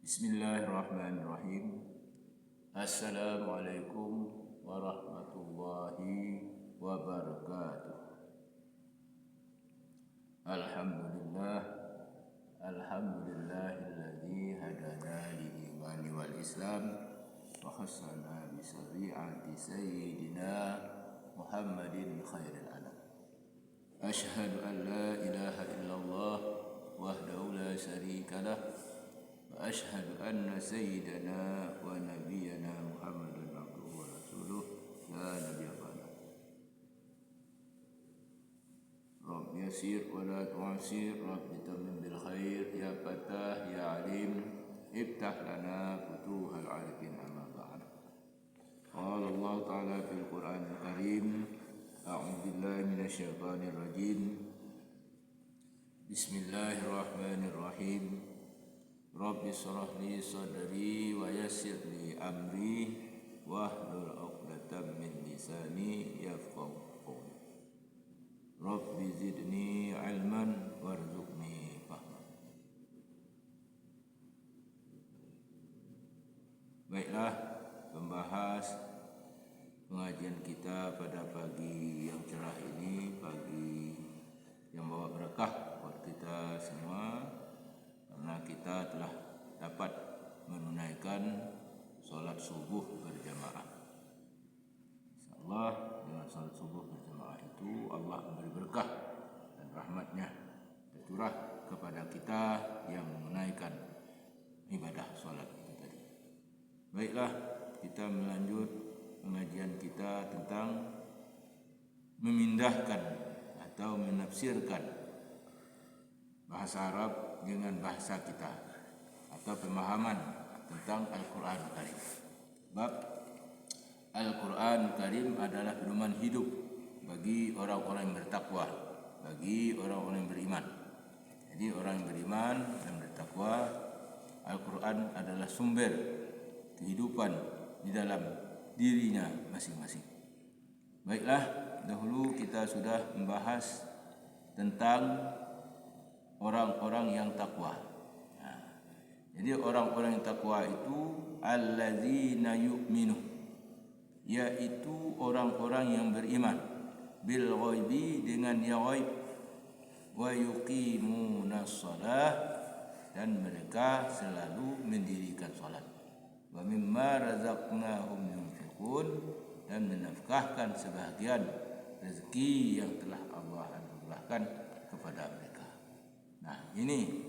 Bismillahirrahmanirrahim. Assalamualaikum warahmatullahi wabarakatuh. Alhamdulillah, alhamdulillahilladzi hadana lil-imani wal Islam wa khassana bi syari'ati sayyidina Muhammadin khairil anam. Asyhadu an la ilaha illallah wahdahu la syarika lah wa asyhadu anna sayyidana wa nabiyyana Muhammadan abduhu wa rasuluh la nabiyya ba'dah. Rabbi yassir wa la tu'assir, Rabbi tammim bil khair, ya Fatah ya Alim, iftah lana futuhal arifin amma ba'd. Qala Allah ta'ala fil Qur'anil Karim, a'udzu billahi minasy syaithanir rajim. Bismillahirrahmanirrahim. Rabbi shrah li sadri wa yassir li amri wahlul 'uqdatam min lisani yafqahu qawli. Rabbi zidni 'ilman warzuqni fahman. Baiklah, membahas pengajian kita pada pagi yang cerah ini, pagi yang bawa berkah buat kita semua, karena kita telah dapat menunaikan solat subuh berjamaah. InsyaAllah dengan solat subuh berjamaah itu Allah memberi berkah dan rahmatnya tercurah kepada kita yang menunaikan ibadah solat itu tadi. Baiklah, kita melanjut pengajian kita tentang memindahkan atau menafsirkan bahasa Arab dengan bahasa kita atau pemahaman tentang Al-Quran Karim. Sebab Al-Quran Karim adalah pedoman hidup bagi orang-orang yang bertakwa, bagi orang-orang yang beriman. Jadi orang yang beriman dan bertakwa, Al-Quran adalah sumber kehidupan di dalam dirinya masing-masing. Baiklah, dahulu kita sudah membahas tentang orang-orang yang takwa. Jadi orang-orang yang takwa itu allazina yu'minu, yaitu orang-orang yang beriman bil ghaibi, dengan yang ghaib, wa yuqimunas shalah, dan mereka selalu mendirikan salat, wa mimma razaqnahum yunfiqun, dan menafkahkan sebahagian rezeki yang telah Allah anugerahkan kepada mereka. Nah, ini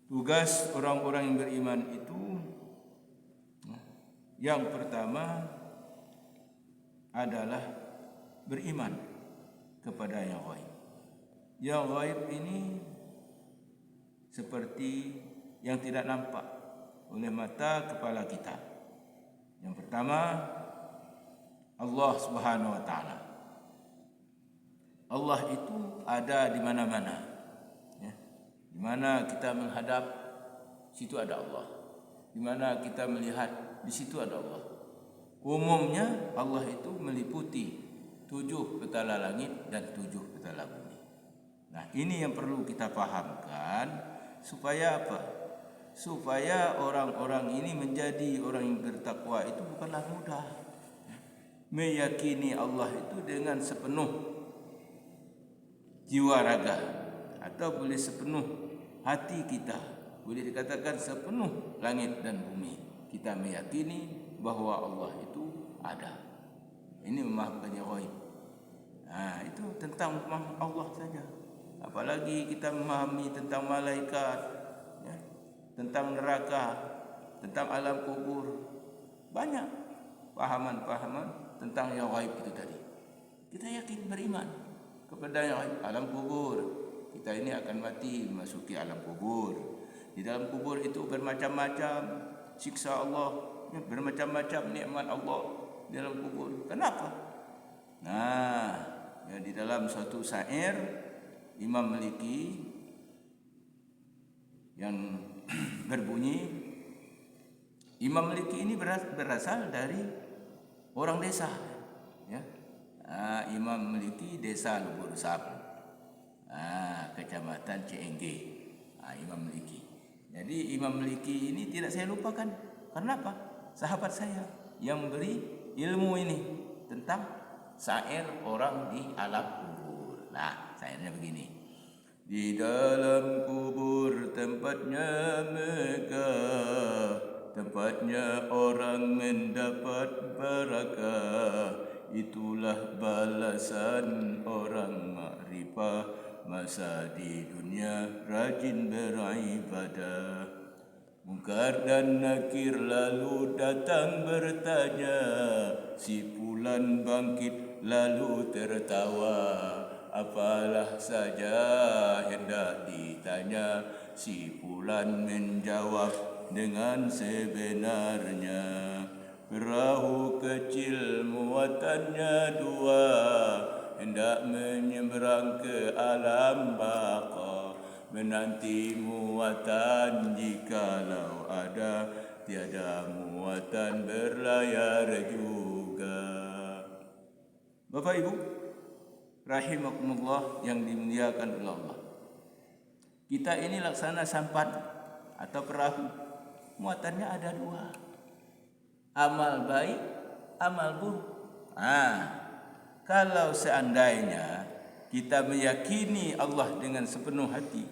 tugas orang-orang yang beriman itu. Yang pertama adalah beriman kepada yang ghaib. Yang ghaib ini seperti yang tidak nampak oleh mata kepala kita. Yang pertama, Allah Subhanahu wa taala. Allah itu ada di mana-mana. Ya. Di mana kita menghadap, situ ada Allah. Di mana kita melihat, di situ ada Allah. Umumnya Allah itu meliputi 7 petala langit dan 7 petala bumi. Nah, ini yang perlu kita pahamkan supaya apa? Supaya orang-orang ini menjadi orang yang bertakwa itu bukanlah mudah. Meyakini Allah itu dengan sepenuh jiwa raga, atau boleh sepenuh hati kita, boleh dikatakan sepenuh langit dan bumi. Kita meyakini bahwa Allah itu ada. Ini memahamkan yang ghaib. Nah, itu tentang Allah saja. Apalagi kita memahami tentang malaikat, ya, tentang neraka, tentang alam kubur. Banyak pahaman-pahaman tentang yang ghaib itu tadi. Kita yakin, beriman kepada yang ghaib. Alam kubur, kita ini akan mati, memasuki alam kubur. Di dalam kubur itu bermacam-macam siksa Allah, bermacam-macam nikmat Allah di dalam kubur. Kenapa? Nah, ya, di dalam suatu syair Imam Maliki yang berbunyi, Imam Maliki ini berasal dari orang desa, ya. Imam Maliki desa Lubur Sab, kecamatan Ciengge. Imam Maliki. Jadi Imam Maliki ini tidak saya lupakan. Karena apa? Sahabat saya yang beri ilmu ini tentang syair orang di alam kubur. Nah, syairnya begini. Di dalam kubur tempatnya megah, tempatnya orang mendapat barakah. Itulah balasan orang makrifah, masa di dunia rajin beribadah. Mungkar dan nakir lalu datang bertanya, si fulan bangkit lalu tertawa. Apalah saja hendak ditanya, si fulan menjawab dengan sebenarnya. Perahu kecil muatannya 2, hendak menyeberang ke alam baka. Menanti muatan jikalau ada, tiada muatan berlayar juga. Bapak Ibu rahimakumullah yang dimuliakan oleh Allah, kita ini laksana sampan atau perahu, muatannya ada 2, amal baik, amal buruk. Kalau seandainya kita meyakini Allah dengan sepenuh hati,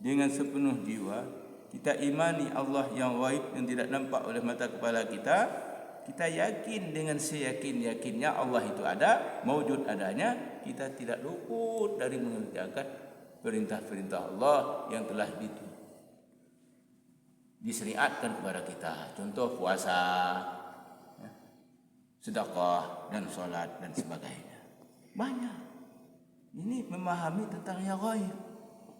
dengan sepenuh jiwa, kita imani Allah yang gaib yang tidak nampak oleh mata kepala kita, kita yakin dengan seyakin-yakinnya Allah itu ada, maujud adanya, kita tidak luput dari mengerjakan perintah-perintah Allah yang telah disyariatkan kepada kita. Contoh puasa, sedekah dan salat dan sebagainya. Banyak. Ini memahami tentang yang gaib.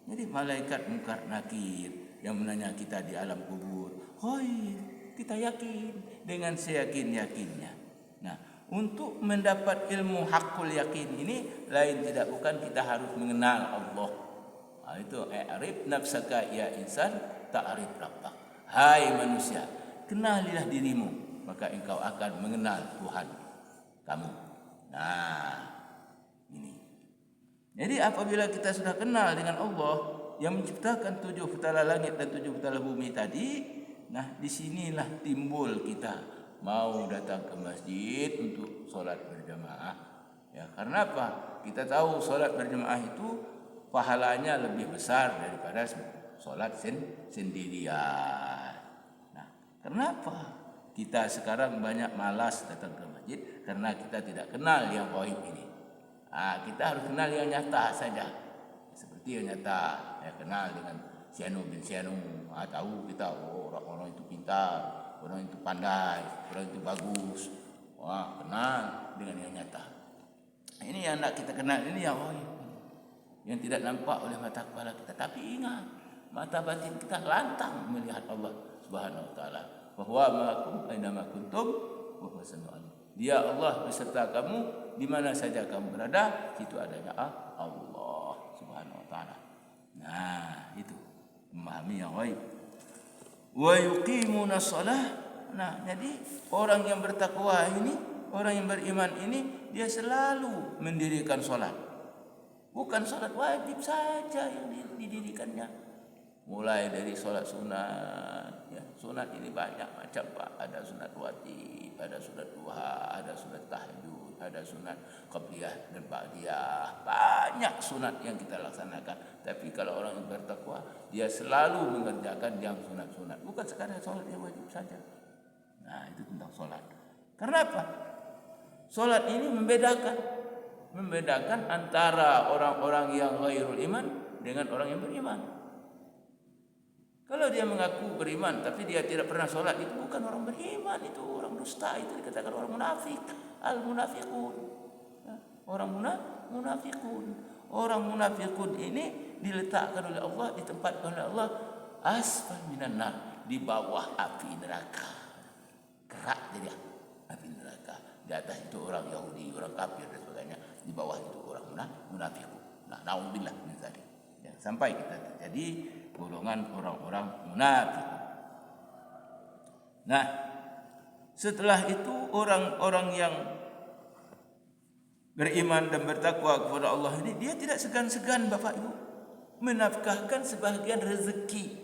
Jadi malaikat mungkar nakir yang menanya kita di alam kubur, gaib, kita yakin dengan seyakin-yakinnya. Nah, untuk mendapat ilmu hakul yakin ini lain tidak bukan kita harus mengenal Allah. Itu i'rif nafsaka ya insan ta'rif rabbak. Hai manusia, kenalilah dirimu, maka engkau akan mengenal Tuhan kamu. Nah, ini. Jadi apabila kita sudah kenal dengan Allah yang menciptakan 7 petala langit dan 7 petala bumi tadi, nah disinilah timbul kita mau datang ke masjid untuk solat berjamaah. Ya, karena apa? Kita tahu solat berjamaah itu pahalanya lebih besar daripada solat sendirian. Nah, kenapa kita sekarang banyak malas datang ke masjid? Karena kita tidak kenal yang gaib ini. Kita harus kenal yang nyata saja. Seperti yang nyata, ya, kenal dengan si Anu bin si Anu. Tahu kita orang itu pintar, orang itu pandai, orang itu bagus. Kenal dengan yang nyata. Ini yang nak kita kenal, ini yang gaib, yang tidak nampak oleh mata kepala kita. Tapi ingat, mata batin kita lantang melihat Allah Subhanahu wa taala. Bahwa ma'akum aina ma kuntum wa huwa sami'un. Dia Allah beserta kamu di mana saja kamu berada, situ adanya Allah Subhanahu wa taala. Nah, itu memahami yang gaib. Wa yuqimuna shalah. Nah, jadi orang yang bertakwa ini, orang yang beriman ini, dia selalu mendirikan salat. Bukan salat wajib saja yang didirikannya. Mulai dari salat sunat, ya. Sunat ini banyak macam, Pak. Ada sunat wajib, ada sunat duha, ada sunat tahajud, ada sunat qabliyah dan ba'diyah. Banyak sunat yang kita laksanakan. Tapi kalau orang yang bertakwa, dia selalu mengerjakan yang sunat-sunat. Bukan sekadar salat yang wajib saja. Nah, itu tentang salat. Karena apa? Salat ini membedakan antara orang-orang yang ghairul iman dengan orang yang beriman. Kalau dia mengaku beriman tapi dia tidak pernah sholat, itu bukan orang beriman, itu orang dusta, itu dikatakan orang munafik, al-munafiqun. Orang munafiqun. Orang munafiqun ini diletakkan oleh Allah, ditempatkan oleh Allah asfal minan nar, di bawah api neraka. Kerak jadi api neraka. Di atas itu orang Yahudi, orang kafir dan sebagainya. Di bawah itu orang munafiqun. Nah, naudzubillah min dzalik. Ya, sampai kita terjadi golongan orang-orang munafik. Nah, setelah itu orang-orang yang beriman dan bertakwa kepada Allah ini, dia tidak segan-segan, Bapak Ibu, menafkahkan sebahagian rezeki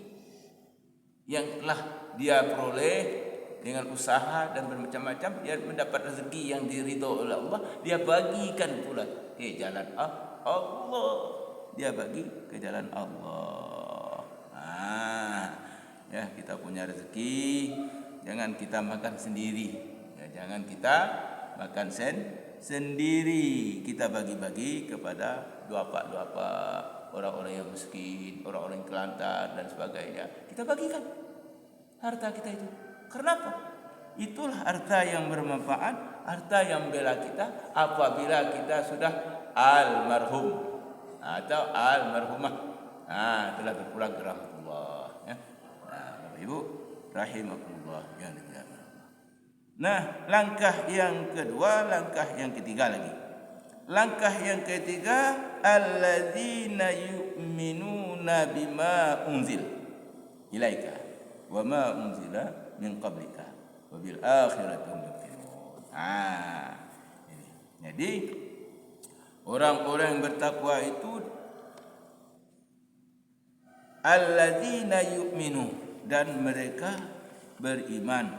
yang telah dia peroleh dengan usaha dan bermacam-macam, dia mendapat rezeki yang diridho oleh Allah, dia bagikan pula ke jalan Allah. Dia bagi ke jalan Allah. Ya, kita punya rezeki, jangan kita makan sendiri. Ya, jangan kita makan sendiri. Kita bagi-bagi kepada duapak-duapak, orang-orang yang miskin, orang-orang yang kelantar dan sebagainya. Kita bagikan harta kita itu. Kenapa? Itulah harta yang bermanfaat, harta yang membela kita apabila kita sudah almarhum atau almarhumah telah berpulang ke rahmatullah, ya. Bapak Ibu rahimakumullah yang dimuliakan Allah. Nah, langkah yang kedua, langkah yang ketiga lagi. Langkah yang ketiga, alladzina yu'minuna bima unzil ilaika wa ma unzila min qablika wa bil akhirati hum yuqinun. Jadi orang-orang yang bertakwa itu alladzina yu'minu, dan mereka beriman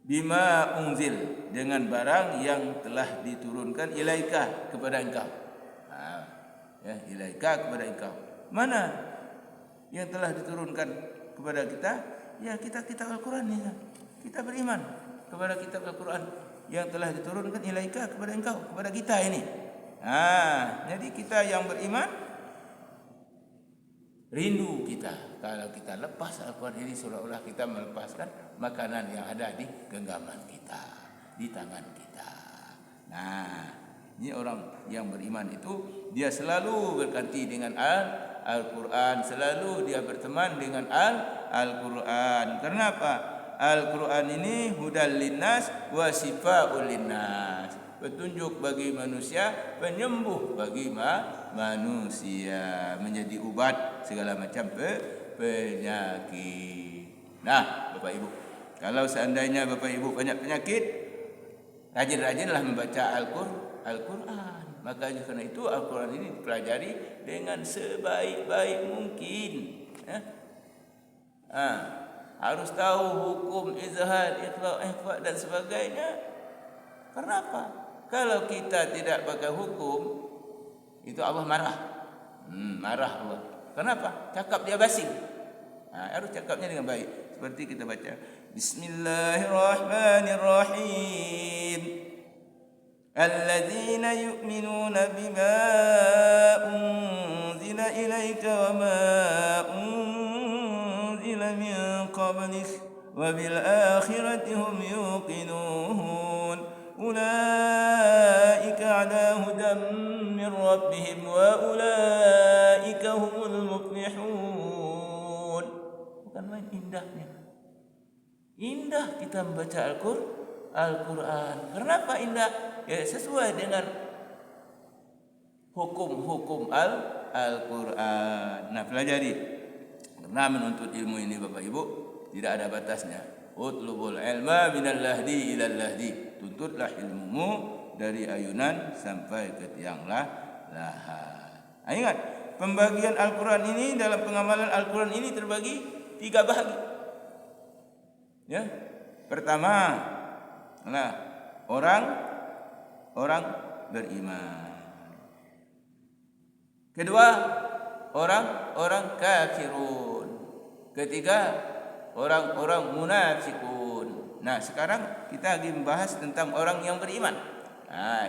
bima unzil, dengan barang yang telah diturunkan ilaika, kepada engkau. Ya, ilaika, kepada engkau. Mana yang telah diturunkan kepada kita? Ya, kitab Al-Quran ini. Kita beriman kepada kitab Al-Quran yang telah diturunkan ilaika, kepada engkau, kepada kita ini. Jadi kita yang beriman, rindu kita kalau kita lepas Al-Quran ini, seolah-olah kita melepaskan makanan yang ada di genggaman kita, di tangan kita. Ini orang yang beriman itu, dia selalu berganti dengan Al-Quran, selalu dia berteman dengan Al-Quran. Kenapa? Al-Quran ini hudal linnas wa sifaa'ul linnas, petunjuk bagi manusia, penyembuh bagi manusia, menjadi obat segala macam penyakit. Bapak Ibu, kalau seandainya Bapak Ibu banyak penyakit, rajin-rajinlah membaca Al-Quran. Maka karena itu Al-Quran ini dipelajari dengan sebaik-baik mungkin. Harus tahu hukum izhar, ikhfa dan sebagainya. Kenapa? Kalau kita tidak pakai hukum, itu Allah marah. Marah Allah. Kenapa? Cakap dia basi. Harus cakapnya dengan baik. Seperti kita baca, Bismillahirrahmanirrahim. Alladzina yu'minuna bima unzila ilaika wa ma unzila min qablik wa bil akhirati hum yuqinun. Ulaika ala hudan min rabbihim wa ulaika humul muflihun. Bukan main indahnya. Indah kita membaca Al-Quran. Kenapa indah? Ya, sesuai dengan hukum-hukum Al-Quran. Pelajari. Karena menuntut ilmu ini Bapak Ibu tidak ada batasnya. Utlubul ilma minal lahdi ilal lahdi. Tuntutlah ilmumu dari ayunan sampai ke tiang lahat. Ingat, pembagian Al-Quran ini, dalam pengamalan Al-Quran ini terbagi 3 bahagi. Ya, pertama, orang beriman. Kedua, orang kafirun. Ketiga, orang munafikun. Sekarang kita lagi membahas tentang orang yang beriman.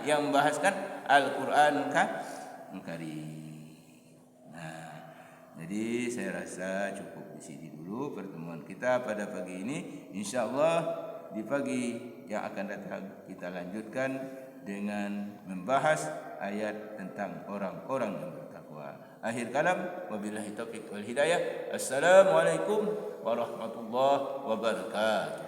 Yang membahaskan Al-Quran Karim. Jadi saya rasa cukup di sini dulu pertemuan kita pada pagi ini. InsyaAllah di pagi yang akan datang kita lanjutkan dengan membahas ayat tentang orang-orang yang bertakwa. Akhir kalam, wabillahi taufiq wal hidayah. Assalamualaikum warahmatullahi wabarakatuh.